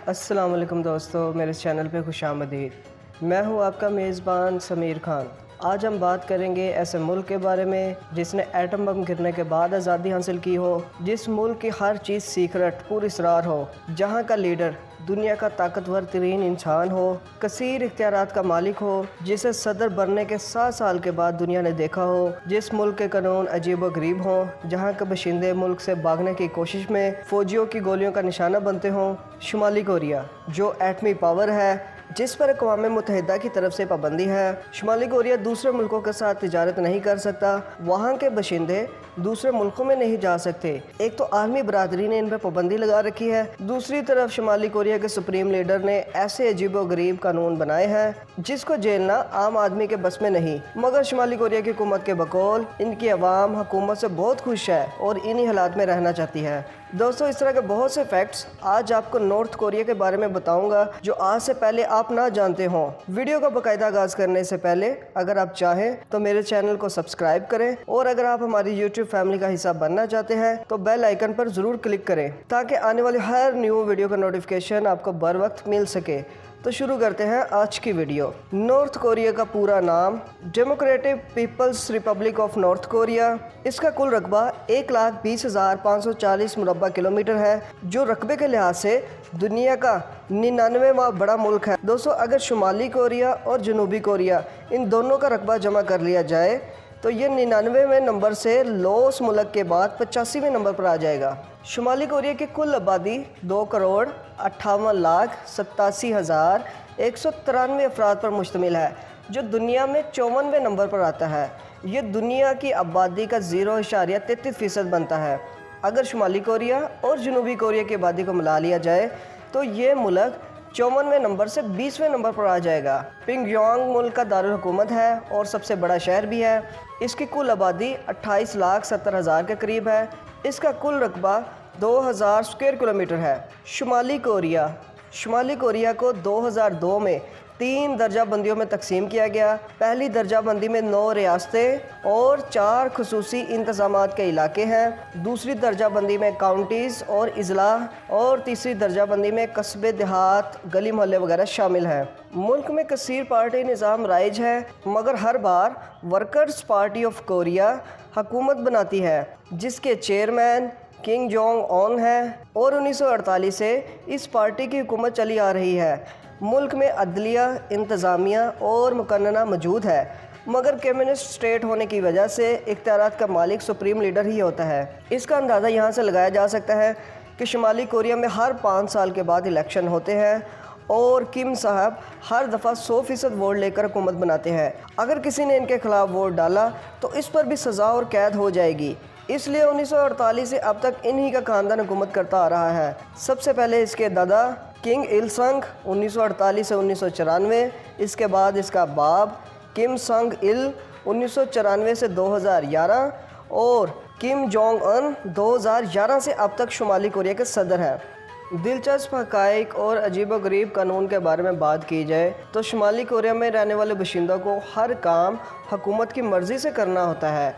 السلام علیکم دوستو، میرے چینل پہ خوش آمدید۔ میں ہوں آپ کا میزبان سمیر خان۔ آج ہم بات کریں گے ایسے ملک کے بارے میں جس نے ایٹم بم گرنے کے بعد آزادی حاصل کی ہو، جس ملک کی ہر چیز سیکرٹ پر اسرار ہو، جہاں کا لیڈر دنیا کا طاقتور ترین انسان ہو، کثیر اختیارات کا مالک ہو، جسے صدر بننے کے 7 سال کے بعد دنیا نے دیکھا ہو، جس ملک کے قانون عجیب و غریب ہوں، جہاں کے باشندے ملک سے بھاگنے کی کوشش میں فوجیوں کی گولیوں کا نشانہ بنتے ہوں۔ شمالی کوریا، جو ایٹمی پاور ہے، جس پر اقوام متحدہ کی طرف سے پابندی ہے۔ شمالی کوریا دوسرے ملکوں کے ساتھ تجارت نہیں کر سکتا، وہاں کے باشندے دوسرے ملکوں میں نہیں جا سکتے۔ ایک تو عالمی برادری نے ان پہ پابندی لگا رکھی ہے، دوسری طرف شمالی کوریا کے سپریم لیڈر نے ایسے عجیب و غریب قانون بنائے ہیں جس کو جھیلنا عام آدمی کے بس میں نہیں۔ مگر شمالی کوریا کی حکومت کے بقول ان کی عوام حکومت سے بہت خوش ہے اور انہی حالات میں رہنا چاہتی ہے۔ دوستو، اس طرح کے بہت سے فیکٹس آج آپ کو نارتھ کوریا کے بارے میں بتاؤں گا جو آج سے پہلے آپ نہ جانتے ہوں۔ ویڈیو کا باقاعدہ آغاز کرنے سے پہلے اگر آپ چاہیں تو میرے چینل کو سبسکرائب کریں، اور اگر آپ ہماری یوٹیوب فیملی کا حصہ بننا چاہتے ہیں تو بیل آئیکن پر ضرور کلک کریں تاکہ آنے والی ہر نیو ویڈیو کا نوٹیفیکیشن آپ کو بر وقت مل سکے۔ تو شروع کرتے ہیں آج کی ویڈیو۔ نارتھ کوریا کا پورا نام Democratic People's Republic of North Korea. اس کا کل رقبہ 1,20,540 مربع کلومیٹر ہے، جو رقبے کے لحاظ سے دنیا کا 99واں بڑا ملک ہے۔ دوستو، اگر شمالی کوریا اور جنوبی کوریا ان دونوں کا رقبہ جمع کر لیا جائے تو یہ 99ویں نمبر سے لاؤس ملک کے بعد 85ویں نمبر پر آ جائے گا۔ شمالی کوریا کی کل آبادی 2,58,87,193 افراد پر مشتمل ہے، جو دنیا میں 54ویں نمبر پر آتا ہے۔ یہ دنیا کی آبادی کا 0.33% بنتا ہے۔ اگر شمالی کوریا اور جنوبی کوریا کی آبادی کو ملا لیا جائے تو یہ ملک 54ویں نمبر سے 20ویں نمبر پر آ جائے گا۔ پنگ یانگ ملک کا دارالحکومت ہے اور سب سے بڑا شہر بھی ہے۔ اس کی کل آبادی 28,70,000 کے قریب ہے۔ اس کا کل رقبہ 2,000 اسکوائر کلومیٹر ہے۔ شمالی کوریا کو 2002 میں 3 درجہ بندیوں میں تقسیم کیا گیا۔ پہلی درجہ بندی میں 9 ریاستیں اور 4 خصوصی انتظامات کے علاقے ہیں، دوسری درجہ بندی میں کاؤنٹیز اور اضلاع، اور تیسری درجہ بندی میں قصبے، دیہات، گلی محلے وغیرہ شامل ہیں۔ ملک میں کثیر پارٹی نظام رائج ہے، مگر ہر بار ورکرز پارٹی آف کوریا حکومت بناتی ہے، جس کے چیئرمین کنگ جونگ اون ہے، اور 1948 سے اس پارٹی کی حکومت چلی آ رہی ہے۔ ملک میں عدلیہ، انتظامیہ اور مقننہ موجود ہے، مگر کمیونسٹ اسٹیٹ ہونے کی وجہ سے اختیارات کا مالک سپریم لیڈر ہی ہوتا ہے۔ اس کا اندازہ یہاں سے لگایا جا سکتا ہے کہ شمالی کوریا میں ہر 5 سال کے بعد الیکشن ہوتے ہیں اور کم صاحب ہر دفعہ 100% ووٹ لے کر حکومت بناتے ہیں۔ اگر کسی نے ان کے خلاف ووٹ ڈالا تو اس پر بھی سزا اور قید ہو جائے گی۔ اس لیے 1948 سے اب تک انہی کا خاندان حکومت کرتا آ رہا ہے۔ سب سے پہلے اس کے دادا کنگ il سنگ 1948 سے 1994، اس کے بعد اس کا باپ کم سنگ il 1994 سے 2011، اور کم جونگ ان 2011 سے اب تک شمالی کوریا کے صدر ہیں۔ دلچسپ حقائق اور عجیب و غریب قانون کے بارے میں بات کی جائے تو شمالی کوریا میں رہنے والے باشندوں کو ہر کام حکومت کی مرضی سے کرنا ہوتا ہے۔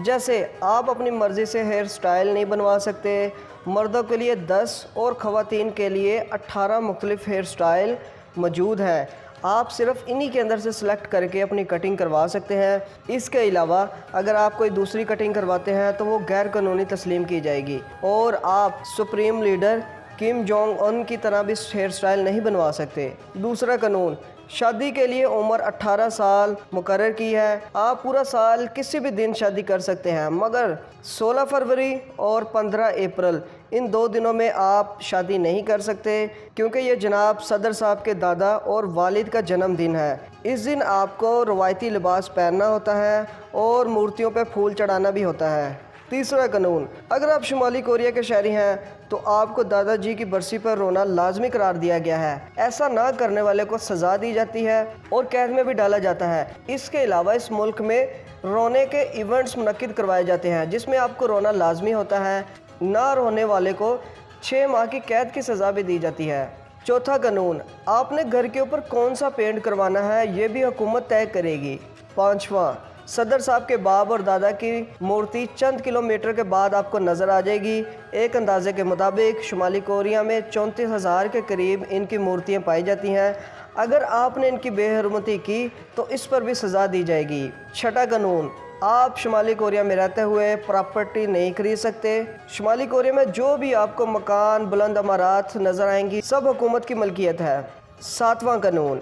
جیسے آپ اپنی مرضی سے ہیئر سٹائل نہیں بنوا سکتے۔ مردوں کے لیے 10 اور خواتین کے لیے 18 مختلف ہیئر سٹائل موجود ہیں، آپ صرف انہی کے اندر سے سلیکٹ کر کے اپنی کٹنگ کروا سکتے ہیں۔ اس کے علاوہ اگر آپ کوئی دوسری کٹنگ کرواتے ہیں تو وہ غیر قانونی تسلیم کی جائے گی، اور آپ supreme leader Kim Jong Un کی طرح بھی ہیئر سٹائل نہیں بنوا سکتے۔ دوسرا قانون، شادی کے لیے عمر 18 سال مقرر کی ہے۔ آپ پورا سال کسی بھی دن شادی کر سکتے ہیں، مگر 16 فروری اور 15 اپریل ان 2 دنوں میں آپ شادی نہیں کر سکتے، کیونکہ یہ جناب صدر صاحب کے دادا اور والد کا جنم دن ہے۔ اس دن آپ کو روایتی لباس پہننا ہوتا ہے اور مورتیوں پہ پھول چڑھانا بھی ہوتا ہے۔ تیسرا قانون، اگر آپ شمالی کوریا کے شہری ہیں تو آپ کو دادا جی کی برسی پر رونا لازمی قرار دیا گیا ہے۔ ایسا نہ کرنے والے کو سزا دی جاتی ہے اور قید میں بھی ڈالا جاتا ہے۔ اس کے علاوہ اس ملک میں رونے کے ایونٹس منعقد کروائے جاتے ہیں جس میں آپ کو رونا لازمی ہوتا ہے۔ نہ رونے والے کو 6 ماہ کی قید کی سزا بھی دی جاتی ہے۔ چوتھا قانون، آپ نے گھر کے اوپر کون سا پینٹ کروانا ہے یہ بھی حکومت طے کرے گی۔ پانچواں، صدر صاحب کے باپ اور دادا کی مورتی چند کلومیٹر کے بعد آپ کو نظر آ جائے گی۔ ایک اندازے کے مطابق شمالی کوریا میں 34,000 کے قریب ان کی مورتیاں پائی جاتی ہیں۔ اگر آپ نے ان کی بے حرمتی کی تو اس پر بھی سزا دی جائے گی۔ چھٹا قانون، آپ شمالی کوریا میں رہتے ہوئے پراپرٹی نہیں خرید سکتے۔ شمالی کوریا میں جو بھی آپ کو مکان، بلند عمارات نظر آئیں گی سب حکومت کی ملکیت ہے۔ ساتواں قانون،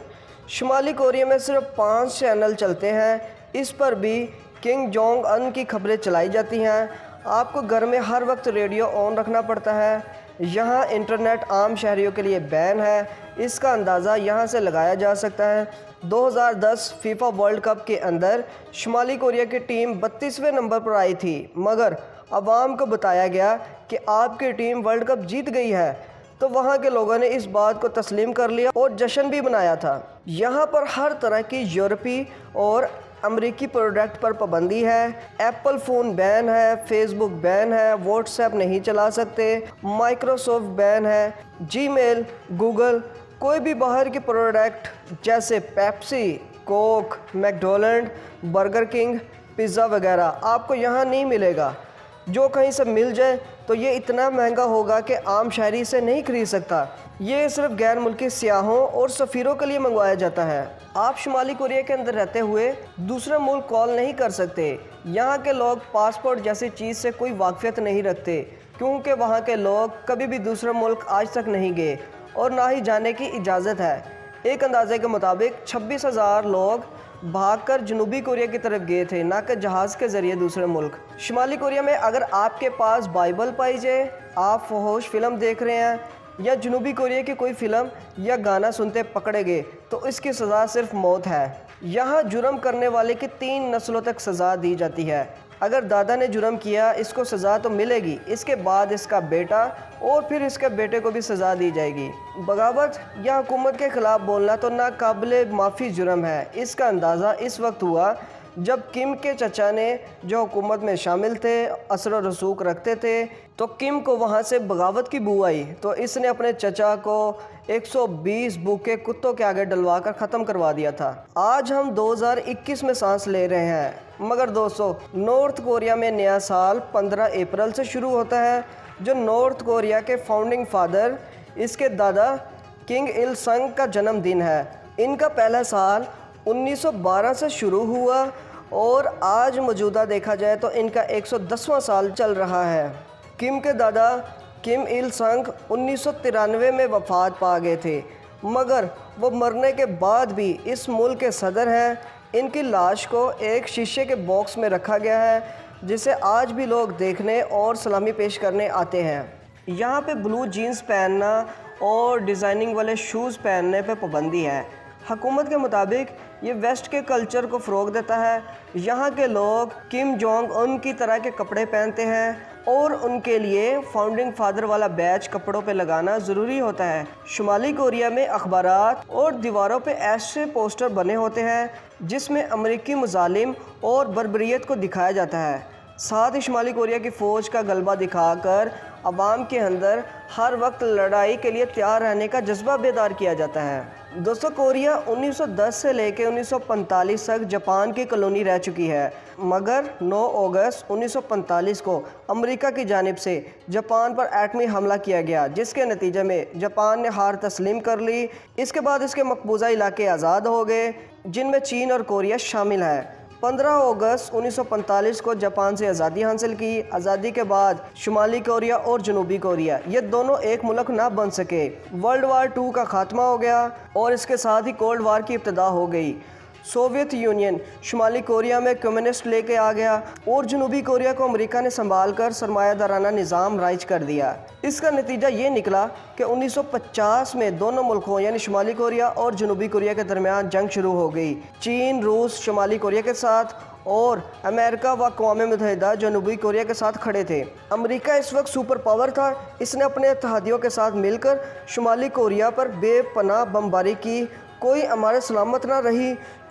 شمالی کوریا میں صرف 5 چینل چلتے ہیں، اس پر بھی کنگ جونگ ان کی خبریں چلائی جاتی ہیں۔ آپ کو گھر میں ہر وقت ریڈیو آن رکھنا پڑتا ہے۔ یہاں انٹرنیٹ عام شہریوں کے لیے بین ہے، اس کا اندازہ یہاں سے لگایا جا سکتا ہے۔ 2010 فیفا ورلڈ کپ کے اندر شمالی کوریا کی ٹیم 32ویں نمبر پر آئی تھی، مگر عوام کو بتایا گیا کہ آپ کی ٹیم ورلڈ کپ جیت گئی ہے، تو وہاں کے لوگوں نے اس بات کو تسلیم کر لیا اور جشن بھی منایا تھا۔ یہاں پر ہر طرح کی یورپی اور امریکی پروڈکٹ پر پابندی ہے۔ ایپل فون بین ہے، فیس بک بین ہے، واٹس ایپ نہیں چلا سکتے، مائکروسافٹ بین ہے، جی میل، گوگل، کوئی بھی باہر کی پروڈکٹ جیسے پیپسی، کوک، میکڈونلڈ، برگر کنگ، پیزا وغیرہ آپ کو یہاں نہیں ملے گا۔ جو کہیں سے مل جائے تو یہ اتنا مہنگا ہوگا کہ عام شہری اسے نہیں خرید سکتا۔ یہ صرف غیر ملکی سیاحوں اور سفیروں کے لیے منگوایا جاتا ہے۔ آپ شمالی کوریا کے اندر رہتے ہوئے دوسرے ملک کال نہیں کر سکتے۔ یہاں کے لوگ پاسپورٹ جیسی چیز سے کوئی واقفیت نہیں رکھتے، کیونکہ وہاں کے لوگ کبھی بھی دوسرے ملک آج تک نہیں گئے اور نہ ہی جانے کی اجازت ہے۔ ایک اندازے کے مطابق 26,000 لوگ بھاگ کر جنوبی کوریا کی طرف گئے تھے، نہ کہ جہاز کے ذریعے دوسرے ملک۔ شمالی کوریا میں اگر آپ کے پاس بائبل پائی جائے، آپ فحش فلم دیکھ رہے ہیں یا جنوبی کوریا کی کوئی فلم یا گانا سنتے پکڑے گئے تو اس کی سزا صرف موت ہے۔ یہاں جرم کرنے والے کی 3 نسلوں تک سزا دی جاتی ہے۔ اگر دادا نے جرم کیا اس کو سزا تو ملے گی، اس کے بعد اس کا بیٹا اور پھر اس کے بیٹے کو بھی سزا دی جائے گی۔ بغاوت یا حکومت کے خلاف بولنا تو ناقابل معافی جرم ہے۔ اس کا اندازہ اس وقت ہوا جب کم کے چچا نے، جو حکومت میں شامل تھے، اثر و رسوخ رکھتے تھے، تو کم کو وہاں سے بغاوت کی بو آئی تو اس نے اپنے چچا کو 120 بھوکے کتوں کے آگے ڈلوا کر ختم کروا دیا تھا۔ آج ہم 2021 میں سانس لے رہے ہیں، مگر دوستو نارتھ کوریا میں نیا سال 15 اپریل سے شروع ہوتا ہے، جو نارتھ کوریا کے فاؤنڈنگ فادر، اس کے دادا کنگ il سنگ کا جنم دن ہے۔ ان کا پہلا سال 1912 سے شروع ہوا اور آج موجودہ دیکھا جائے تو ان کا 110واں سال چل رہا ہے۔ کم کے دادا کم il سنگ 1993 میں وفات پا گئے تھے، مگر وہ مرنے کے بعد بھی اس ملک کے صدر ہیں۔ ان کی لاش کو ایک شیشے کے باکس میں رکھا گیا ہے، جسے آج بھی لوگ دیکھنے اور سلامی پیش کرنے آتے ہیں۔ یہاں پہ بلو جینز پہننا اور ڈیزائننگ والے شوز پہننے پہ پابندی ہے۔ حکومت کے مطابق یہ ویسٹ کے کلچر کو فروغ دیتا ہے۔ یہاں کے لوگ کم جونگ ان کی طرح کے کپڑے پہنتے ہیں اور ان کے لیے فاؤنڈنگ فادر والا بیج کپڑوں پہ لگانا ضروری ہوتا ہے۔ شمالی کوریا میں اخبارات اور دیواروں پہ ایسے پوسٹر بنے ہوتے ہیں جس میں امریکی مظالم اور بربریت کو دکھایا جاتا ہے۔ ساتھ ہی شمالی کوریا کی فوج کا غلبہ دکھا کر عوام کے اندر ہر وقت لڑائی کے لیے تیار رہنے کا جذبہ بیدار کیا جاتا ہے۔ دوستو کوریا 1910 سے لے کے 1945 تک جاپان کی کالونی رہ چکی ہے، مگر 9 اگست 1945 کو امریکہ کی جانب سے جاپان پر ایٹمی حملہ کیا گیا، جس کے نتیجے میں جاپان نے ہار تسلیم کر لی۔ اس کے بعد اس کے مقبوضہ علاقے آزاد ہو گئے، جن میں چین اور کوریا شامل ہے۔ 15 اگست 1945 کو جاپان سے آزادی حاصل کی۔ آزادی کے بعد شمالی کوریا اور جنوبی کوریا یہ دونوں ایک ملک نہ بن سکے۔ ورلڈ وار 2 کا خاتمہ ہو گیا اور اس کے ساتھ ہی کولڈ وار کی ابتدا ہو گئی۔ سوویت یونین شمالی کوریا میں کمیونسٹ لے کے آ گیا اور جنوبی کوریا کو امریکہ نے سنبھال کر سرمایہ دارانہ نظام رائج کر دیا۔ اس کا نتیجہ یہ نکلا کہ 1950 میں دونوں ملکوں یعنی شمالی کوریا اور جنوبی کوریا کے درمیان جنگ شروع ہو گئی۔ چین، روس شمالی کوریا کے ساتھ اور امریکہ و اقوام متحدہ جنوبی کوریا کے ساتھ کھڑے تھے۔ امریکہ اس وقت سپر پاور تھا، اس نے اپنے اتحادیوں کے ساتھ مل کر شمالی کوریا پر بے پناہ بمباری کی۔ کوئی عمارت سلامت نہ رہی،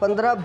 15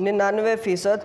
99%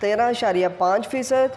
13.5%,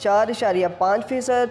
4.5%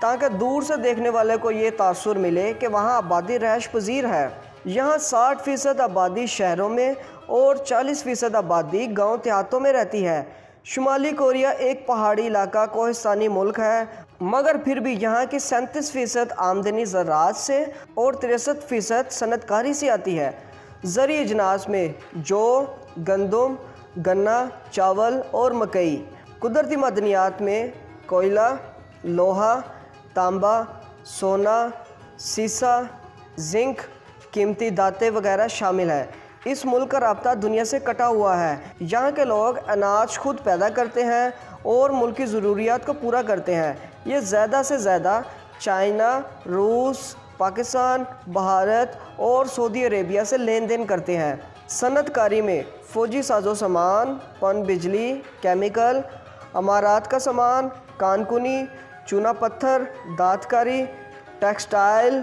تاکہ دور سے دیکھنے والے کو یہ تاثر ملے کہ وہاں آبادی رہائش پذیر ہے۔ یہاں 60% آبادی شہروں میں اور 40% آبادی گاؤں دیہاتوں میں رہتی ہے۔ شمالی کوریا ایک پہاڑی علاقہ کوہستانی ملک ہے، مگر پھر بھی یہاں کی 37% آمدنی زراعت سے اور 63% صنعت کاری سے آتی ہے۔ زرعی اجناس میں جو، گندم، گنا، چاول اور مکئی۔ قدرتی معدنیات میں کوئلہ، لوہا، تانبا، سونا، سیسا، زنک، قیمتی دھاتیں وغیرہ شامل ہیں۔ اس ملک کا رابطہ دنیا سے کٹا ہوا ہے۔ یہاں کے لوگ اناج خود پیدا کرتے ہیں اور ملک کی ضروریات کو پورا کرتے ہیں۔ یہ زیادہ سے زیادہ چائنا، روس، پاکستان، بھارت اور سعودی عربیہ سے لین دین کرتے ہیں۔ صنعت کاری میں فوجی ساز و سامان، پن بجلی، کیمیکل، عمارات کا سامان، کان کنی، چونا پتھر، دھات کاری، ٹیکسٹائل،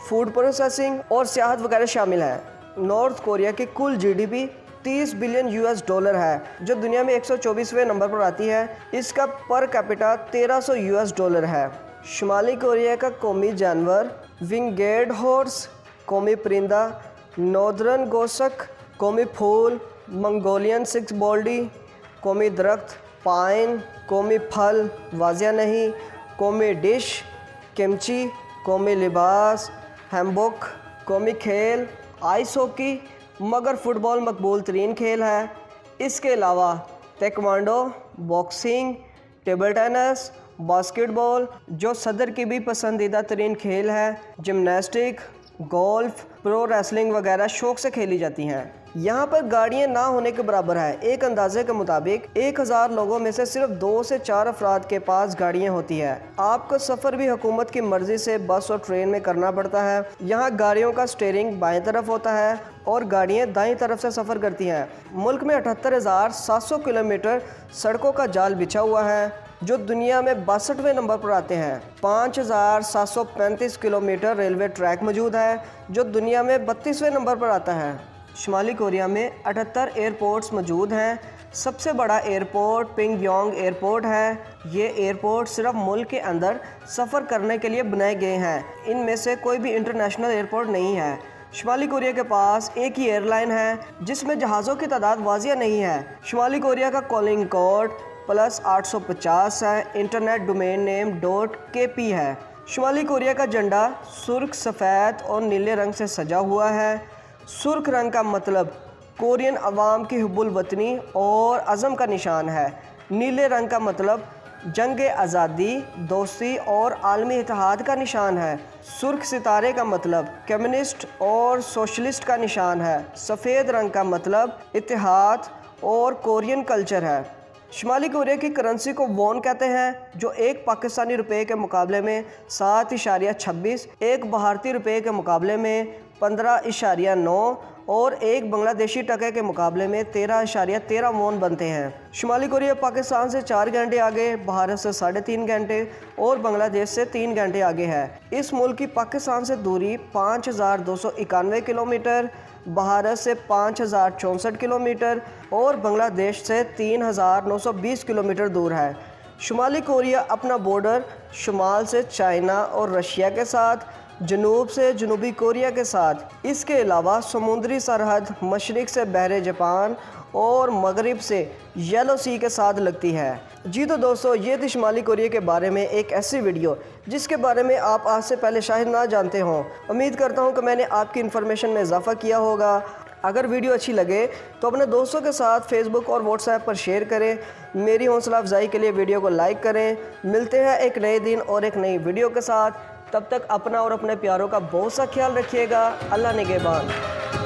فوڈ پروسیسنگ اور سیاحت وغیرہ شامل ہیں۔ نارتھ کوریا کی کل جی ڈی پی $30 بلین ہے، جو دنیا میں 124ویں نمبر پر آتی ہے۔ اس کا پر کیپٹا $1300 ہے۔ شمالی کوریا کا قومی جانور ونگیڈ ہارس، قومی پرندہ ناردرن گوسک، قومی پھول منگولین سکس بالڈی، قومی درخت پائن، قومی پھل واضح نہیں، قومی ڈش کمچی، قومی لباس ہینبوک، قومی کھیل آئس ہاکی، مگر فٹ بال مقبول ترین کھیل ہے۔ اس کے علاوہ تیکوانڈو، باکسنگ، ٹیبل ٹینس، باسکٹ بال جو صدر کی بھی پسندیدہ ترین کھیل ہے، جمناسٹک، گولف، پرو ریسلنگ وغیرہ شوق سے کھیلی جاتی ہیں۔ یہاں پر گاڑیاں نہ ہونے کے برابر ہے۔ ایک اندازے کے مطابق 1000 لوگوں میں سے صرف 2 سے 4 افراد کے پاس گاڑیاں ہوتی ہیں۔ آپ کو سفر بھی حکومت کی مرضی سے بس اور ٹرین میں کرنا پڑتا ہے۔ یہاں گاڑیوں کا سٹیئرنگ بائیں طرف ہوتا ہے اور گاڑیاں دائیں طرف سے سفر کرتی ہیں۔ ملک میں 78,700 کلومیٹر سڑکوں کا جال بچھا ہوا ہے، جو دنیا میں 62ویں نمبر پر آتے ہیں۔ 5,735 کلومیٹر ریلوے ٹریک موجود ہے، جو دنیا میں 32ویں نمبر پر آتا ہے۔ شمالی کوریا میں 78 ایئرپورٹس موجود ہیں۔ سب سے بڑا ایئرپورٹ پنگ یونگ ایئرپورٹ ہے۔ یہ ایئرپورٹ صرف ملک کے اندر سفر کرنے کے لیے بنائے گئے ہیں۔ ان میں سے کوئی بھی انٹرنیشنل ایئرپورٹ نہیں ہے۔ شمالی کوریا کے پاس ایک ہی ایئر لائن ہے، جس میں جہازوں کی تعداد واضح نہیں ہے۔ شمالی کوریا کا کالنگ کوڈ +850 ہے۔ انٹرنیٹ ڈومین نیم .kp ہے۔ شمالی کوریا کا جھنڈا سرخ، سفید اور نیلے رنگ سے سجا ہوا ہے۔ سرخ رنگ کا مطلب کورین عوام کی حب الوطنی اور عزم کا نشان ہے۔ نیلے رنگ کا مطلب جنگ آزادی، دوستی اور عالمی اتحاد کا نشان ہے۔ سرخ ستارے کا مطلب کمیونسٹ اور سوشلسٹ کا نشان ہے۔ سفید رنگ کا مطلب اتحاد اور کورین کلچر ہے۔ شمالی کوریا کی کرنسی کو وون کہتے ہیں، جو ایک پاکستانی روپے کے مقابلے میں 7.26، ایک بھارتی روپے کے مقابلے میں 15.9 اور ایک بنگلہ دیشی ٹکے کے مقابلے میں 13.13 وون بنتے ہیں۔ شمالی کوریا پاکستان سے 4 گھنٹے آگے، بھارت سے 3.5 گھنٹے اور بنگلہ دیش سے 3 گھنٹے آگے ہے۔ اس ملک کی پاکستان سے دوری 5,291 کلومیٹر، بھارت سے 5,064 کلومیٹر اور بنگلہ دیش سے 3,920 کلومیٹر دور ہے۔ شمالی کوریا اپنا بارڈر شمال سے چائنا اور رشیا کے ساتھ، جنوب سے جنوبی کوریا کے ساتھ، اس کے علاوہ سمندری سرحد مشرق سے بحر جاپان اور مغرب سے یلو سی کے ساتھ لگتی ہے۔ جی تو دوستو، یہ تھی شمالی کوریا کے بارے میں ایک ایسی ویڈیو جس کے بارے میں آپ آج سے پہلے شاید نہ جانتے ہوں۔ امید کرتا ہوں کہ میں نے آپ کی انفارمیشن میں اضافہ کیا ہوگا۔ اگر ویڈیو اچھی لگے تو اپنے دوستوں کے ساتھ فیس بک اور واٹس ایپ پر شیئر کریں۔ میری حوصلہ افزائی کے لیے ویڈیو کو لائک کریں۔ ملتے ہیں ایک نئے دن اور ایک نئی ویڈیو کے ساتھ۔ تب تک اپنا اور اپنے پیاروں کا بہت سا خیال رکھیے گا۔ اللہ نگہبان۔